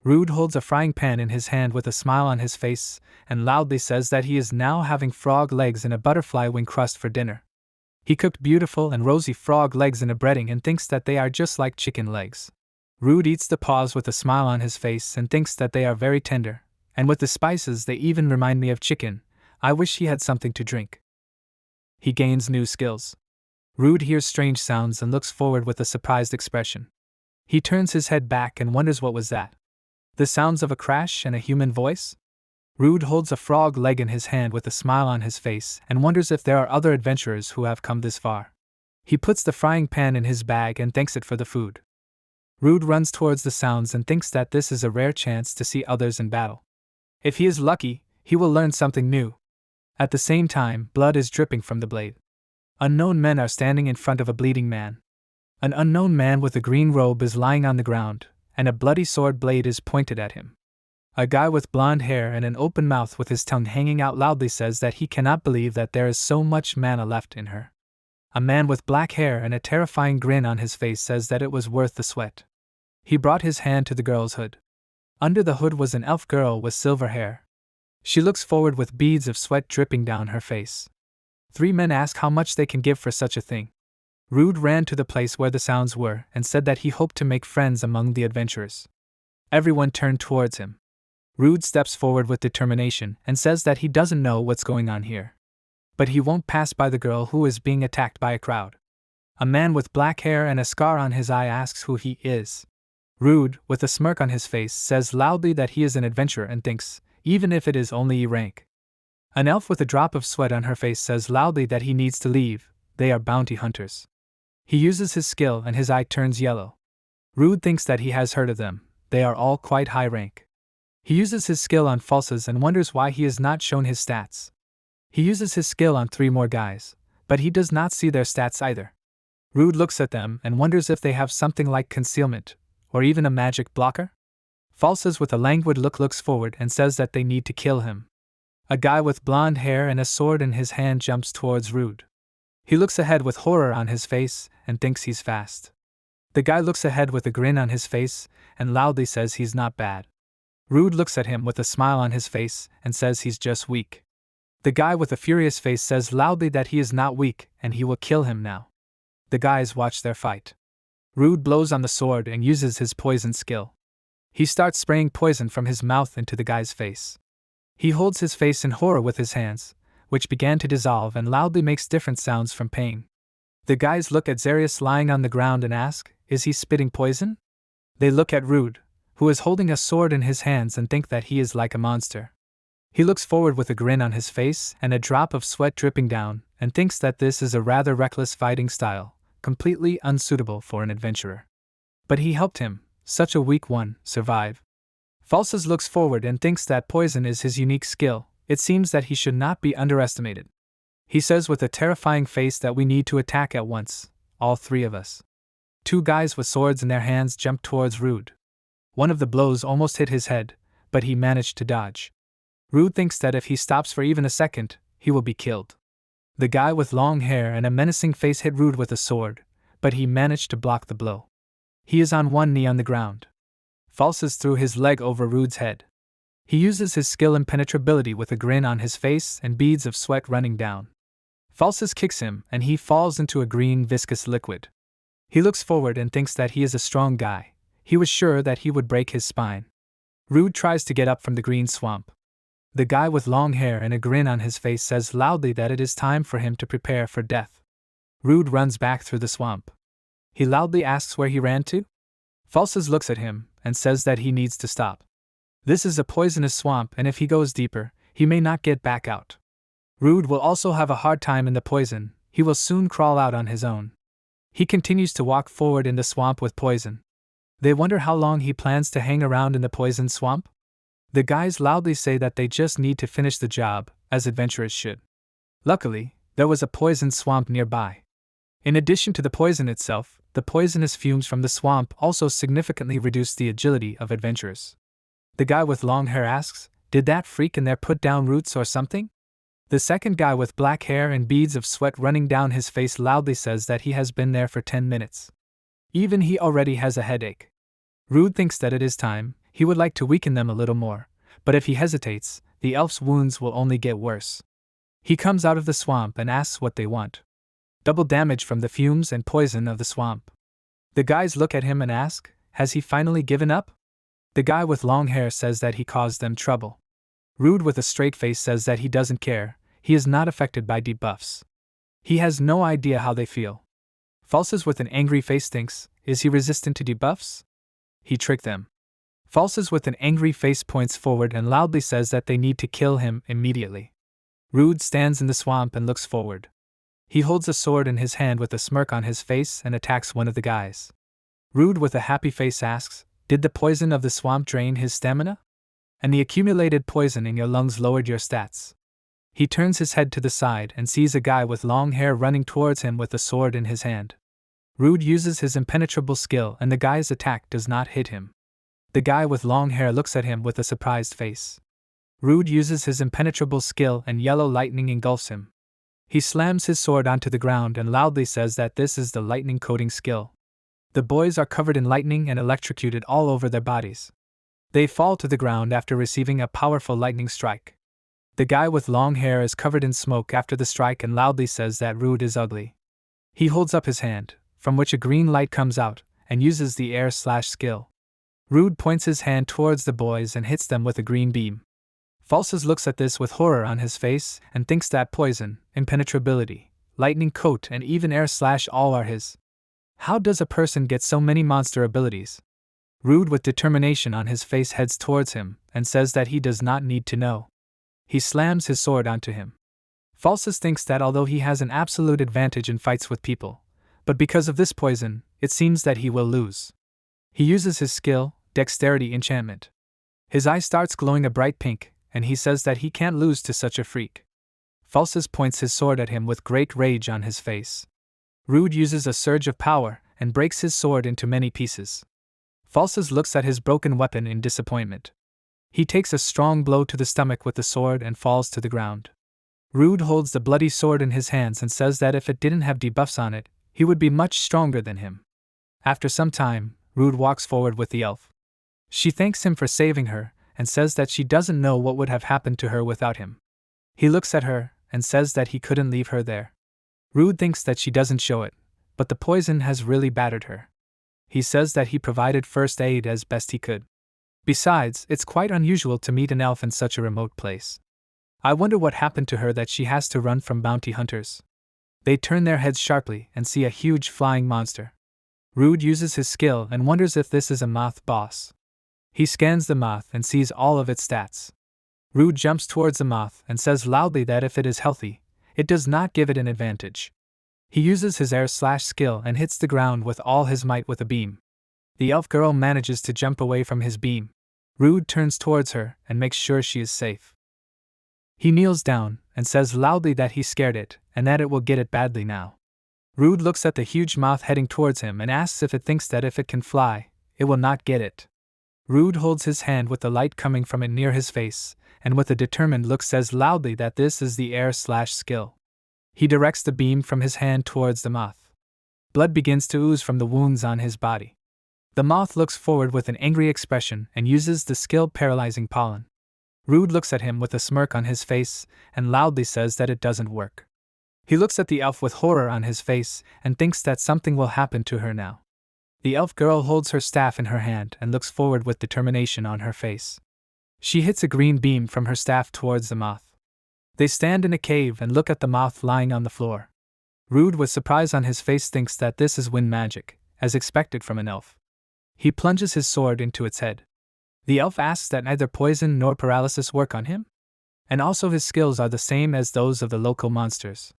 Rude holds a frying pan in his hand with a smile on his face, and loudly says that he is now having frog legs in a butterfly wing crust for dinner. He cooked beautiful and rosy frog legs in a breading and thinks that they are just like chicken legs. Rude eats the paws with a smile on his face and thinks that they are very tender, and with the spices they even remind me of chicken. I wish he had something to drink. He gains new skills. Rude hears strange sounds and looks forward with a surprised expression. He turns his head back and wonders what was that. The sounds of a crash and a human voice? Rude holds a frog leg in his hand with a smile on his face and wonders if there are other adventurers who have come this far. He puts the frying pan in his bag and thanks it for the food. Rude runs towards the sounds and thinks that this is a rare chance to see others in battle. If he is lucky, he will learn something new. At the same time, blood is dripping from the blade. Unknown men are standing in front of a bleeding man. An unknown man with a green robe is lying on the ground, and a bloody sword blade is pointed at him. A guy with blonde hair and an open mouth with his tongue hanging out loudly says that he cannot believe that there is so much mana left in her. A man with black hair and a terrifying grin on his face says that it was worth the sweat. He brought his hand to the girl's hood. Under the hood was an elf girl with silver hair. She looks forward with beads of sweat dripping down her face. 3 men ask how much they can give for such a thing. Rude ran to the place where the sounds were and said that he hoped to make friends among the adventurers. Everyone turned towards him. Rude steps forward with determination and says that he doesn't know what's going on here. But he won't pass by the girl who is being attacked by a crowd. A man with black hair and a scar on his eye asks who he is. Rude, with a smirk on his face, says loudly that he is an adventurer and thinks, even if it is only E rank. An elf with a drop of sweat on her face says loudly that he needs to leave. They are bounty hunters. He uses his skill and his eye turns yellow. Rude thinks that he has heard of them. They are all quite high rank. He uses his skill on falses and wonders why he is not shown his stats. He uses his skill on 3 more guys, but he does not see their stats either. Rude looks at them and wonders if they have something like concealment, or even a magic blocker? Falses with a languid look looks forward and says that they need to kill him. A guy with blonde hair and a sword in his hand jumps towards Rude. He looks ahead with horror on his face and thinks he's fast. The guy looks ahead with a grin on his face and loudly says he's not bad. Rude looks at him with a smile on his face and says he's just weak. The guy with a furious face says loudly that he is not weak and he will kill him now. The guys watch their fight. Rude blows on the sword and uses his poison skill. He starts spraying poison from his mouth into the guy's face. He holds his face in horror with his hands, which began to dissolve and loudly makes different sounds from pain. The guys look at Zarius lying on the ground and ask, is he spitting poison? They look at Rude, who is holding a sword in his hands and think that he is like a monster. He looks forward with a grin on his face and a drop of sweat dripping down and thinks that this is a rather reckless fighting style, completely unsuitable for an adventurer. But he helped him, such a weak one, survive. Falses looks forward and thinks that poison is his unique skill. It seems that he should not be underestimated. He says with a terrifying face that we need to attack at once, all 3 of us. 2 guys with swords in their hands jump towards Rude. One of the blows almost hit his head, but he managed to dodge. Rude thinks that if he stops for even a second, he will be killed. The guy with long hair and a menacing face hit Rude with a sword, but he managed to block the blow. He is on one knee on the ground. Falses threw his leg over Rude's head. He uses his skill impenetrability with a grin on his face and beads of sweat running down. Falses kicks him and he falls into a green viscous liquid. He looks forward and thinks that he is a strong guy. He was sure that he would break his spine. Rude tries to get up from the green swamp. The guy with long hair and a grin on his face says loudly that it is time for him to prepare for death. Rude runs back through the swamp. He loudly asks where he ran to. Falses looks at him and says that he needs to stop. This is a poisonous swamp and if he goes deeper, he may not get back out. Rude will also have a hard time in the poison. He will soon crawl out on his own. He continues to walk forward in the swamp with poison. They wonder how long he plans to hang around in the poisoned swamp. The guys loudly say that they just need to finish the job, as adventurers should. Luckily, there was a poisoned swamp nearby. In addition to the poison itself, the poisonous fumes from the swamp also significantly reduced the agility of adventurers. The guy with long hair asks, did that freak in there put down roots or something? The second guy with black hair and beads of sweat running down his face loudly says that he has been there for 10 minutes. Even he already has a headache. Rude thinks that it is time. he would like to weaken them a little more, but if he hesitates, the elf's wounds will only get worse. He comes out of the swamp and asks what they want. Double damage from the fumes and poison of the swamp. The guys look at him and ask, has he finally given up? The guy with long hair says that he caused them trouble. Rude with a straight face says that he doesn't care, he is not affected by debuffs. He has no idea how they feel. Falses with an angry face thinks, is he resistant to debuffs? He tricked them. Falses with an angry face points forward and loudly says that they need to kill him immediately. Rude stands in the swamp and looks forward. He holds a sword in his hand with a smirk on his face and attacks one of the guys. Rude with a happy face asks, did the poison of the swamp drain his stamina? And the accumulated poison in your lungs lowered your stats. He turns his head to the side and sees a guy with long hair running towards him with a sword in his hand. Rude uses his impenetrable skill and the guy's attack does not hit him. The guy with long hair looks at him with a surprised face. Rude uses his impenetrable skill and yellow lightning engulfs him. He slams his sword onto the ground and loudly says that this is the lightning coating skill. The boys are covered in lightning and electrocuted all over their bodies. They fall to the ground after receiving a powerful lightning strike. The guy with long hair is covered in smoke after the strike and loudly says that Rude is ugly. He holds up his hand, from which a green light comes out, and uses the air slash skill. Rude points his hand towards the boys and hits them with a green beam. Falses looks at this with horror on his face and thinks that poison, impenetrability, lightning coat and even air slash all are his. How does a person get so many monster abilities? Rude with determination on his face heads towards him and says that he does not need to know. He slams his sword onto him. Falses thinks that although he has an absolute advantage in fights with people, but because of this poison, it seems that he will lose. He uses his skill, Dexterity Enchantment. His eye starts glowing a bright pink, and he says that he can't lose to such a freak. Falses points his sword at him with great rage on his face. Rude uses a surge of power and breaks his sword into many pieces. Falses looks at his broken weapon in disappointment. He takes a strong blow to the stomach with the sword and falls to the ground. Rude holds the bloody sword in his hands and says that if it didn't have debuffs on it, he would be much stronger than him. After some time, Rude walks forward with the elf. She thanks him for saving her and says that she doesn't know what would have happened to her without him. He looks at her and says that he couldn't leave her there. Rude thinks that she doesn't show it, but the poison has really battered her. He says that he provided first aid as best he could. Besides, it's quite unusual to meet an elf in such a remote place. I wonder what happened to her that she has to run from bounty hunters. They turn their heads sharply and see a huge flying monster. Rude uses his skill and wonders if this is a moth boss. He scans the moth and sees all of its stats. Rude jumps towards the moth and says loudly that if it is healthy, it does not give it an advantage. He uses his air slash skill and hits the ground with all his might with a beam. The elf girl manages to jump away from his beam. Rude turns towards her and makes sure she is safe. He kneels down and says loudly that he scared it and that it will get it badly now. Rude looks at the huge moth heading towards him and asks if it thinks that if it can fly, it will not get it. Rude holds his hand with the light coming from it near his face, and with a determined look says loudly that this is the air slash skill. He directs the beam from his hand towards the moth. Blood begins to ooze from the wounds on his body. The moth looks forward with an angry expression and uses the skill Paralyzing Pollen. Rude looks at him with a smirk on his face and loudly says that it doesn't work. He looks at the elf with horror on his face and thinks that something will happen to her now. The elf girl holds her staff in her hand and looks forward with determination on her face. She hits a green beam from her staff towards the moth. They stand in a cave and look at the moth lying on the floor. Rude with surprise on his face thinks that this is wind magic, as expected from an elf. He plunges his sword into its head. The elf asks that neither poison nor paralysis work on him, and also his skills are the same as those of the local monsters.